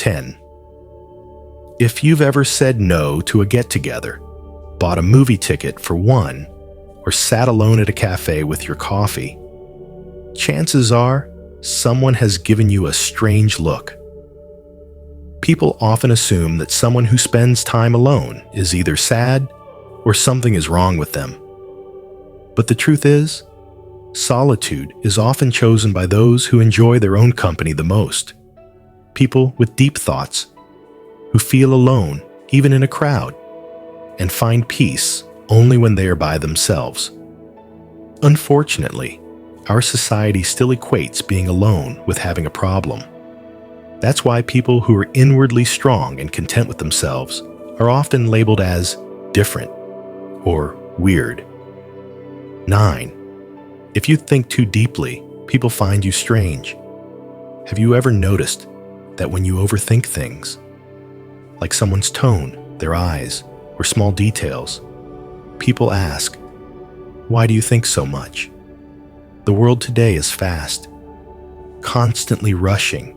10. If you've ever said no to a get-together, bought a movie ticket for one, or sat alone at a cafe with your coffee, chances are someone has given you a strange look. People often assume that someone who spends time alone is either sad or something is wrong with them. But the truth is, solitude is often chosen by those who enjoy their own company the most. People with deep thoughts, who feel alone even in a crowd, and find peace only when they are by themselves. Unfortunately, our society still equates being alone with having a problem. That's why people who are inwardly strong and content with themselves are often labeled as different or weird. 9. If you think too deeply, people find you strange. Have you ever noticed that when you overthink things, like someone's tone, their eyes, or small details, people ask, "Why do you think so much?" The world today is fast, constantly rushing,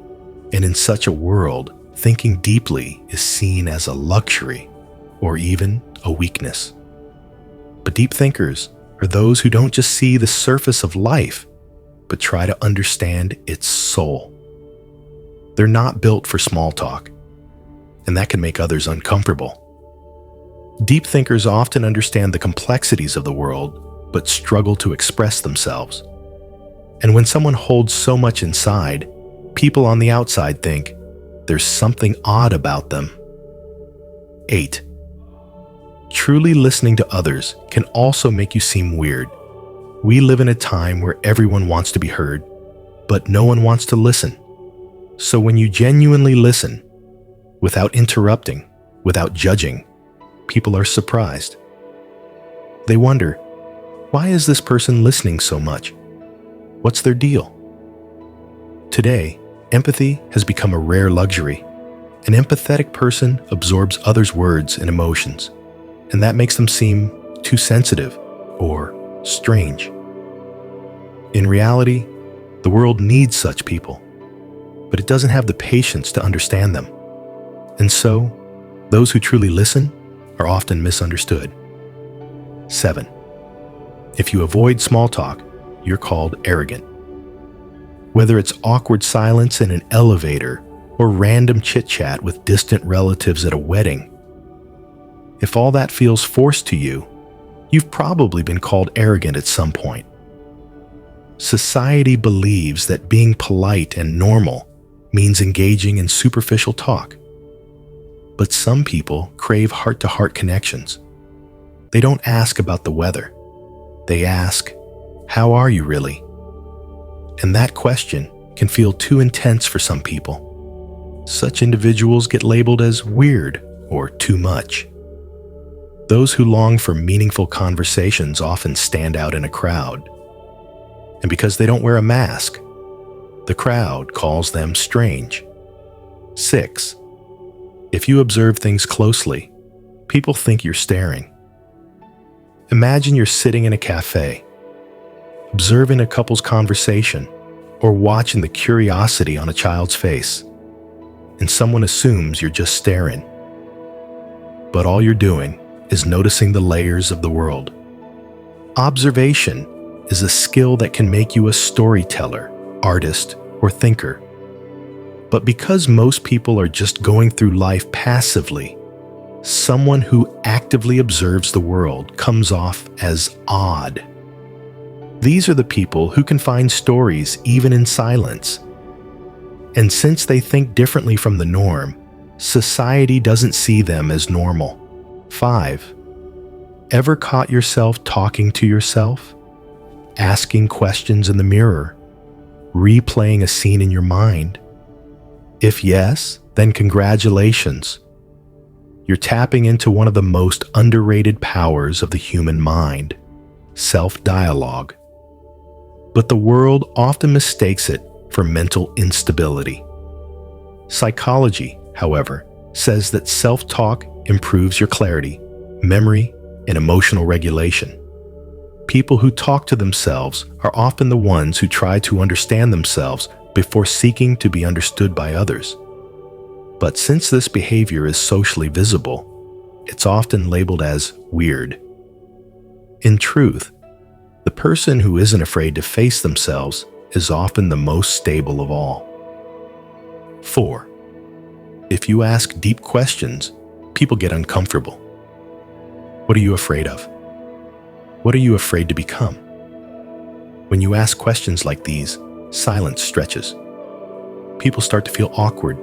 and in such a world, thinking deeply is seen as a luxury or even a weakness. But deep thinkers are those who don't just see the surface of life, but try to understand its soul. They're not built for small talk, and that can make others uncomfortable. Deep thinkers often understand the complexities of the world, but struggle to express themselves. And when someone holds so much inside, people on the outside think there's something odd about them. 8. Truly listening to others can also make you seem weird. We live in a time where everyone wants to be heard, but no one wants to listen. So when you genuinely listen, without interrupting, without judging, people are surprised. They wonder, why is this person listening so much? What's their deal? Today, empathy has become a rare luxury. An empathetic person absorbs others' words and emotions, and that makes them seem too sensitive or strange. In reality, the world needs such people, but it doesn't have the patience to understand them. And so, those who truly listen are often misunderstood. 7. If you avoid small talk, you're called arrogant. Whether it's awkward silence in an elevator or random chit-chat with distant relatives at a wedding, if all that feels forced to you, you've probably been called arrogant at some point. Society believes that being polite and normal means engaging in superficial talk. But some people crave heart-to-heart connections. They don't ask about the weather. They ask, "How are you really?" And that question can feel too intense for some people. Such individuals get labeled as weird or too much. Those who long for meaningful conversations often stand out in a crowd. And because they don't wear a mask, the crowd calls them strange. 6. If you observe things closely, people think you're staring. Imagine you're sitting in a cafe, observing a couple's conversation, or watching the curiosity on a child's face, and someone assumes you're just staring. But all you're doing is noticing the layers of the world. Observation is a skill that can make you a storyteller, artist, or thinker. But because most people are just going through life passively, someone who actively observes the world comes off as odd. These are the people who can find stories even in silence. And since they think differently from the norm, society doesn't see them as normal. 5. Ever caught yourself talking to yourself? Asking questions in the mirror? Replaying a scene in your mind? If yes, then congratulations. You're tapping into one of the most underrated powers of the human mind, self-dialogue. But the world often mistakes it for mental instability. Psychology, however, says that self-talk improves your clarity, memory, and emotional regulation. People who talk to themselves are often the ones who try to understand themselves before seeking to be understood by others. But since this behavior is socially visible, it's often labeled as weird. In truth, the person who isn't afraid to face themselves is often the most stable of all. 4. If you ask deep questions, people get uncomfortable. What are you afraid of? What are you afraid to become? When you ask questions like these, silence stretches. People start to feel awkward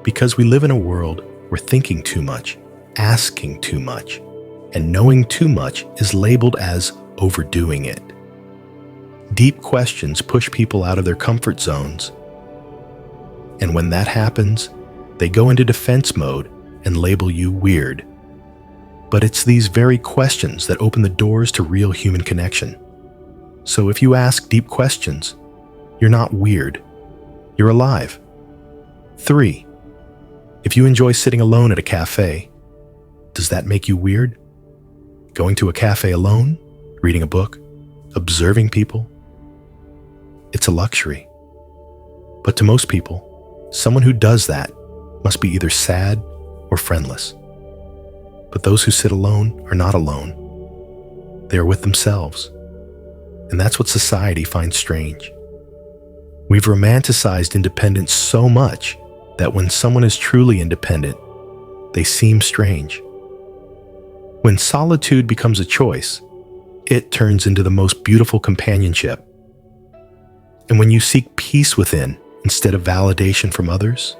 because we live in a world where thinking too much, asking too much, and knowing too much is labeled as overdoing it. Deep questions push people out of their comfort zones. And when that happens, they go into defense mode and label you weird. But it's these very questions that open the doors to real human connection. So if you ask deep questions, you're not weird. You're alive. 3. If you enjoy sitting alone at a cafe, does that make you weird? Going to a cafe alone, reading a book, observing people? It's a luxury. But to most people, someone who does that must be either sad or friendless. But those who sit alone are not alone. They are with themselves. And that's what society finds strange. We've romanticized independence so much that when someone is truly independent, they seem strange. When solitude becomes a choice, it turns into the most beautiful companionship. And when you seek peace within instead of validation from others,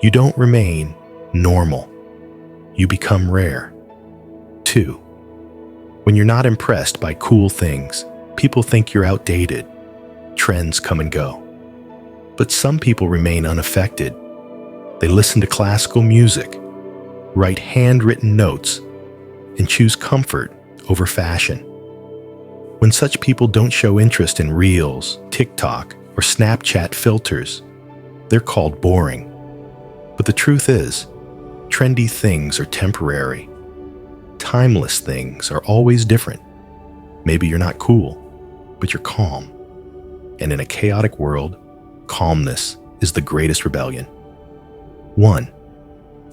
you don't remain normal. You become rare. 2. When you're not impressed by cool things, people think you're outdated. Trends come and go. But some people remain unaffected. They listen to classical music, write handwritten notes, and choose comfort over fashion. When such people don't show interest in Reels, TikTok, or Snapchat filters, they're called boring. But the truth is, trendy things are temporary. Timeless things are always different. Maybe you're not cool, but you're calm. And in a chaotic world, calmness is the greatest rebellion. 1.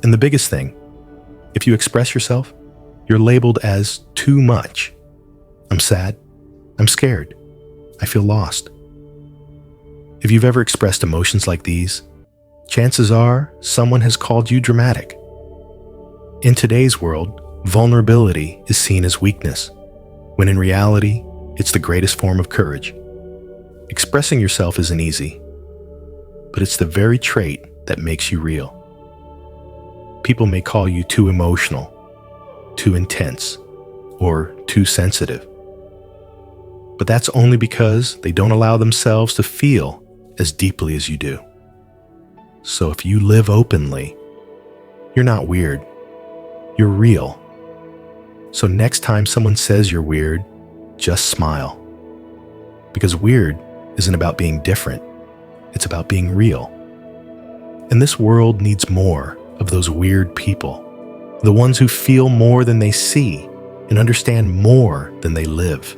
And the biggest thing, if you express yourself, you're labeled as too much. I'm sad. I'm scared. I feel lost. If you've ever expressed emotions like these, chances are someone has called you dramatic. In today's world, vulnerability is seen as weakness, when in reality, it's the greatest form of courage. Expressing yourself isn't easy, but it's the very trait that makes you real. People may call you too emotional, too intense, or too sensitive. But that's only because they don't allow themselves to feel as deeply as you do. So if you live openly, you're not weird. You're real. So next time someone says you're weird, just smile. Because weird isn't about being different. It's about being real. And this world needs more of those weird people, the ones who feel more than they see and understand more than they live.